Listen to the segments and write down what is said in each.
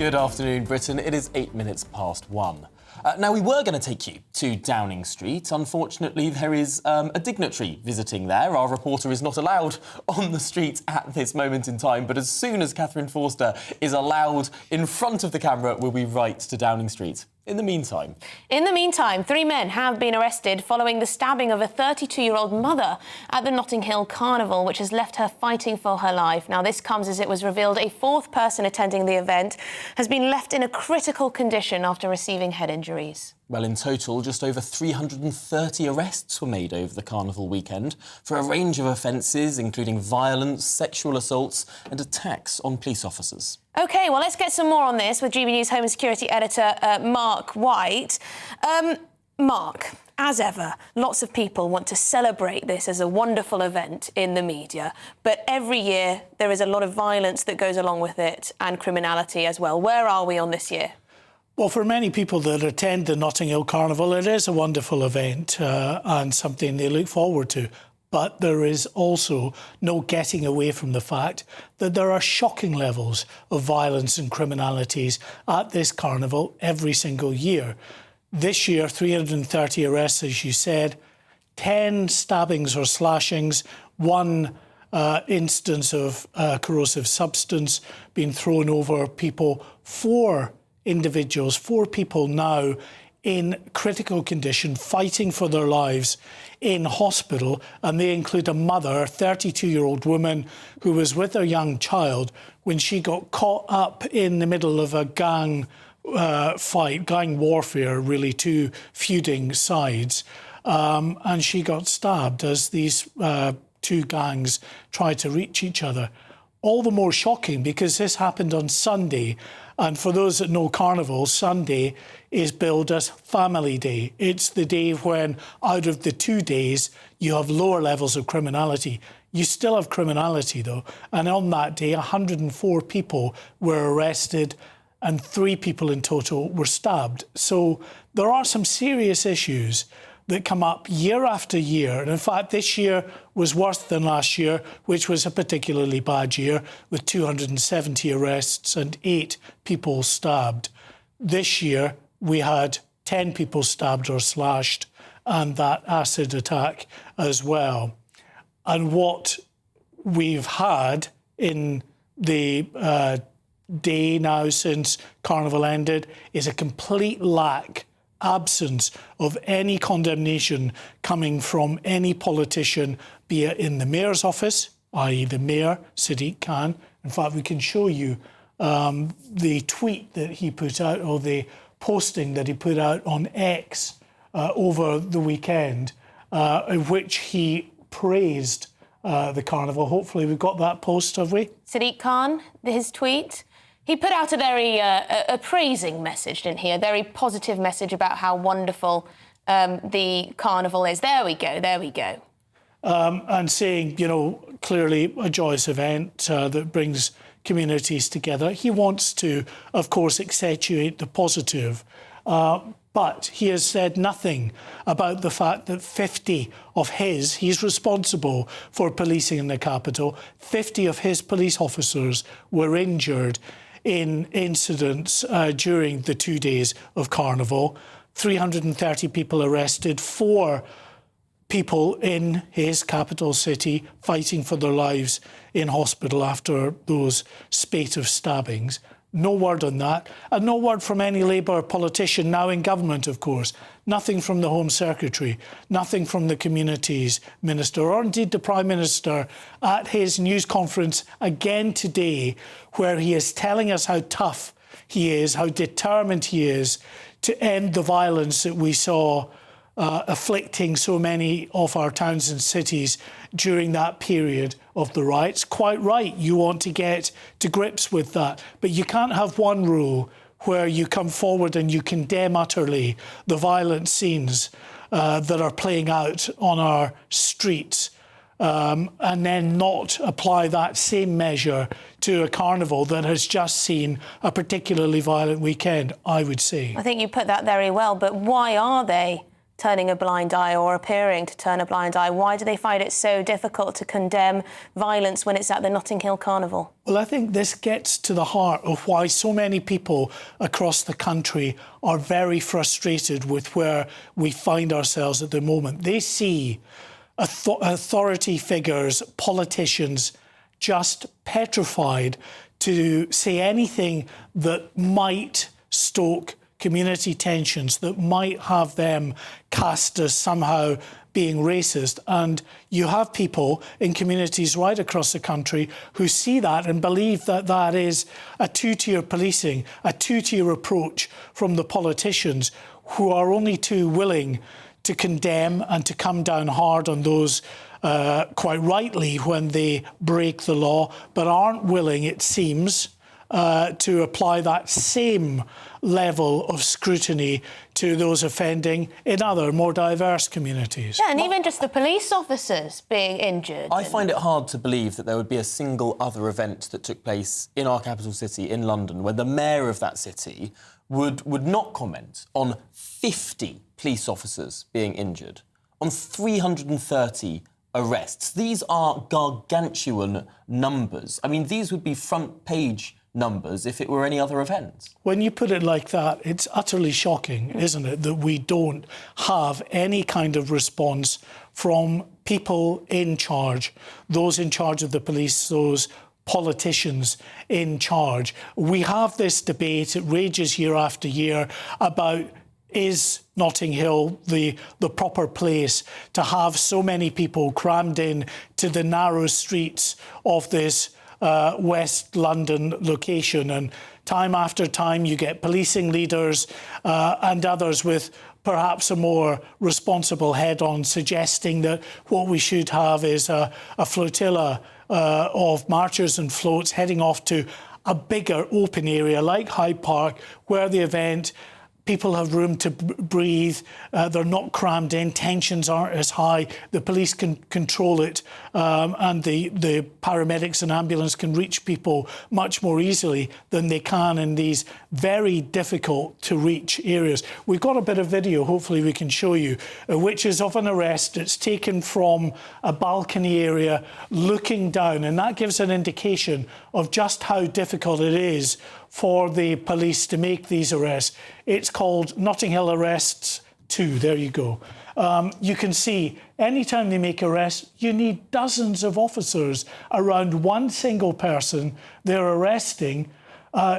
Good afternoon, Britain. It is 8 minutes past 1. Now, we were going to take you to Downing Street. Unfortunately, there is a dignitary visiting there. Our reporter is not allowed on the street at this moment in time, but as soon as Catherine Forster is allowed in front of the camera, we'll be right to Downing Street. In the meantime, 3 men have been arrested following the stabbing of a 32-year-old mother at the Notting Hill Carnival, which has left her fighting for her life. Now, this comes as it was revealed a fourth person attending the event has been left in a critical condition after receiving head injuries. Well, in total, just over 330 arrests were made over the carnival weekend for a range of offences, including violence, sexual assaults and attacks on police officers. OK, well, let's get some more on this with GBNews Home and Security Editor Mark White. Mark, as ever, lots of people want to celebrate this as a wonderful event in the media, but every year there is a lot of violence that goes along with it and criminality as well. Where are we on this year? Well, for many people that attend the Notting Hill Carnival, it is a wonderful event and something they look forward to. But there is also no getting away from the fact that there are shocking levels of violence and criminalities at this carnival every single year. This year, 330 arrests, as you said, 10 stabbings or slashings, one instance of corrosive substance being thrown over people, 4 individuals, 4 people now in critical condition, fighting for their lives in hospital, and they include a mother, a 32-year-old woman who was with her young child when she got caught up in the middle of a gang fight, gang warfare, really, 2 feuding sides, and she got stabbed as these 2 gangs tried to reach each other. All the more shocking because this happened on Sunday. And for those that know Carnival, Sunday is billed as Family Day. It's the day when, out of the 2 days, you have lower levels of criminality. You still have criminality, though. And on that day, 104 people were arrested and 3 people in total were stabbed. So there are some serious issues that come up year after year. And in fact, this year was worse than last year, which was a particularly bad year, with 270 arrests and 8 people stabbed. This year, we had 10 people stabbed or slashed and that acid attack as well. And what we've had in the day now since Carnival ended is a complete absence of any condemnation coming from any politician, be it in the mayor's office, i.e. the mayor, Sadiq Khan. In fact, we can show you the tweet that he put out, or the posting that he put out on X over the weekend, in which he praised the carnival. Hopefully we've got that post, have we? Sadiq Khan, his tweet. He put out a very appraising message, didn't he? A very positive message about how wonderful the carnival is. There we go, there we go. And saying, you know, clearly a joyous event that brings communities together. He wants to, of course, accentuate the positive. But he has said nothing about the fact that 50 of he's responsible for policing in the capital, 50 of his police officers were injured in incidents during the 2 days of Carnival. 330 people arrested, 4 people in his capital city fighting for their lives in hospital after those spate of stabbings. No word on that. And no word from any Labour politician now in government, of course. Nothing from the Home Secretary, nothing from the Communities Minister, or indeed the Prime Minister at his news conference again today, where he is telling us how tough he is, how determined he is to end the violence that we saw afflicting so many of our towns and cities during that period of the riots. Quite right, you want to get to grips with that. But you can't have one rule where you come forward and you condemn utterly the violent scenes that are playing out on our streets and then not apply that same measure to a carnival that has just seen a particularly violent weekend, I would say. I think you put that very well, but why are they turning a blind eye or appearing to turn a blind eye? Why do they find it so difficult to condemn violence when it's at the Notting Hill Carnival? Well, I think this gets to the heart of why so many people across the country are very frustrated with where we find ourselves at the moment. They see authority figures, politicians, just petrified to say anything that might stoke community tensions, that might have them cast as somehow being racist. And you have people in communities right across the country who see that and believe that that is a two-tier policing, a two-tier approach from the politicians, who are only too willing to condemn and to come down hard on those quite rightly when they break the law, but aren't willing, it seems, to apply that same level of scrutiny to those offending in other, more diverse communities. Yeah, and even just the police officers being injured. I find it hard to believe that there would be a single other event that took place in our capital city, in London, where the mayor of that city would not comment on 50 police officers being injured, on 330 arrests. These are gargantuan numbers. I mean, these would be front-page numbers if it were any other event. When you put it like that, it's utterly shocking, isn't it, that we don't have any kind of response from people in charge, those in charge of the police, those politicians in charge. We have this debate, it rages year after year, about is Notting Hill the proper place to have so many people crammed in to the narrow streets of this West London location? And time after time you get policing leaders and others with perhaps a more responsible head on suggesting that what we should have is a flotilla of marchers and floats heading off to a bigger open area like Hyde Park, where the event, people have room to breathe, they're not crammed in, tensions aren't as high, the police can control it, and the paramedics and ambulance can reach people much more easily than they can in these very difficult to reach areas. We've got a bit of video, hopefully we can show you, which is of an arrest. It's taken from a balcony area looking down, and that gives an indication of just how difficult it is for the police to make these arrests. It's called Notting Hill Arrests 2. There you go. You can see anytime they make arrests, you need dozens of officers around one single person they're arresting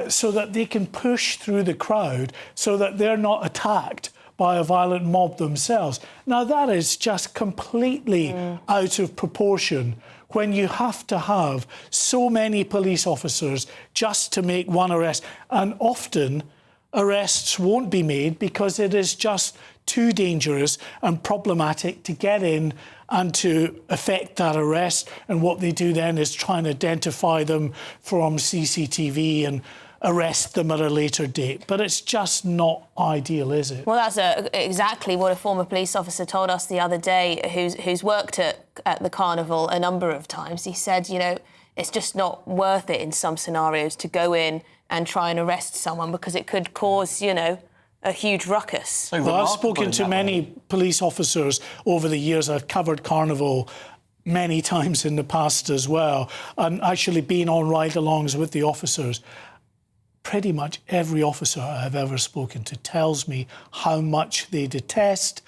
so that they can push through the crowd so that they're not attacked by a violent mob themselves. Now, that is just completely out of proportion when you have to have so many police officers just to make one arrest. And often arrests won't be made because it is just too dangerous and problematic to get in and to effect that arrest. And what they do then is try and identify them from CCTV and arrest them at a later date. But it's just not ideal, is it? Well, that's exactly what a former police officer told us the other day who's worked at the Carnival a number of times. He said, you know, it's just not worth it in some scenarios to go in and try and arrest someone because it could cause, you know, a huge ruckus. Well, I've spoken to many police officers over the years. I've covered Carnival many times in the past as well, and actually been on ride-alongs with the officers. Pretty much every officer I've ever spoken to tells me how much they detest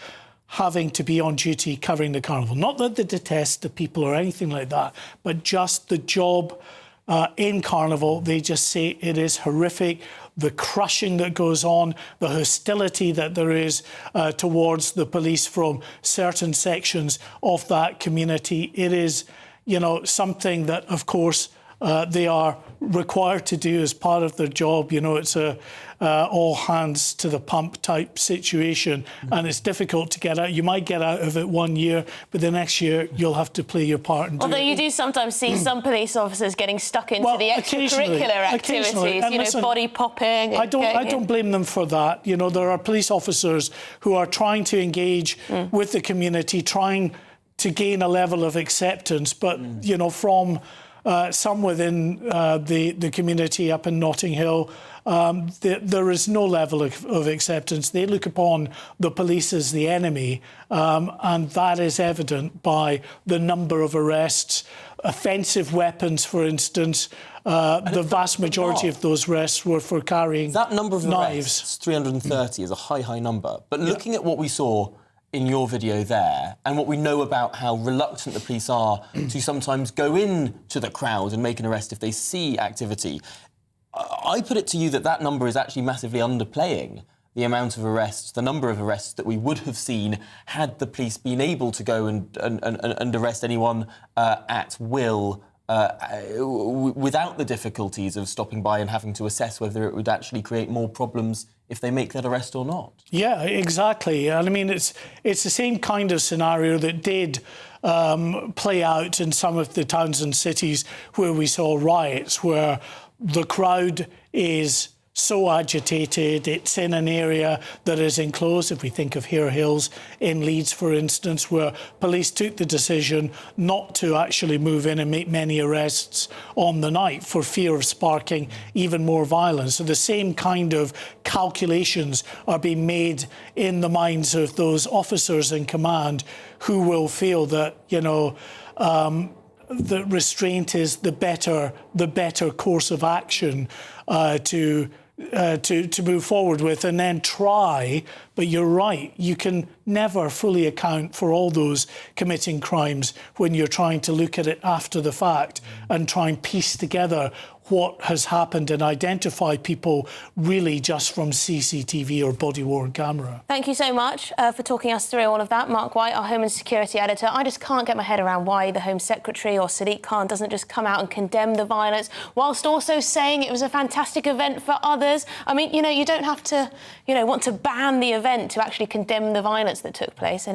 having to be on duty covering the Carnival. Not that they detest the people or anything like that, but just the job in Carnival. They just say it is horrific. The crushing that goes on, the hostility that there is towards the police from certain sections of that community. It is, you know, something that, of course, they are required to do as part of their job. You know, it's a all hands to the pump type situation, and it's difficult to get out. You might get out of it 1 year, but the next year you'll have to play your part. And although you do sometimes see some police officers getting stuck into the extracurricular activities, you know, body popping. I don't blame them for that. You know, there are police officers who are trying to engage with the community, trying to gain a level of acceptance, but you know, from some within the community up in Notting Hill, there is no level of acceptance. They look upon the police as the enemy, and that is evident by the number of arrests. Offensive weapons, for instance, the vast majority of those arrests were for carrying that number of knives. Arrests, 330, is a high number. But looking at what we saw in your video there, and what we know about how reluctant the police are to sometimes go in to the crowd and make an arrest if they see activity, I put it to you that that number is actually massively underplaying the amount of arrests, the number of arrests that we would have seen had the police been able to go and arrest anyone at will without the difficulties of stopping by and having to assess whether it would actually create more problems if they make that arrest or not. Yeah, exactly. And I mean, it's the same kind of scenario that did play out in some of the towns and cities where we saw riots, where the crowd is so agitated, it's in an area that is enclosed. If we think of Hare Hills in Leeds, for instance, where police took the decision not to actually move in and make many arrests on the night for fear of sparking even more violence. So the same kind of calculations are being made in the minds of those officers in command who will feel that, you know, the restraint is the better course of action to move forward with, and then try. But you're right, you can never fully account for all those committing crimes when you're trying to look at it after the fact and try and piece together what has happened and identify people really just from CCTV or body-worn camera. Thank you so much for talking us through all of that. Mark White, our Home and Security Editor. I just can't get my head around why the Home Secretary or Sadiq Khan doesn't just come out and condemn the violence whilst also saying it was a fantastic event for others. I mean, you know, you don't have to, you know, want to ban the event to actually condemn the violence that took place.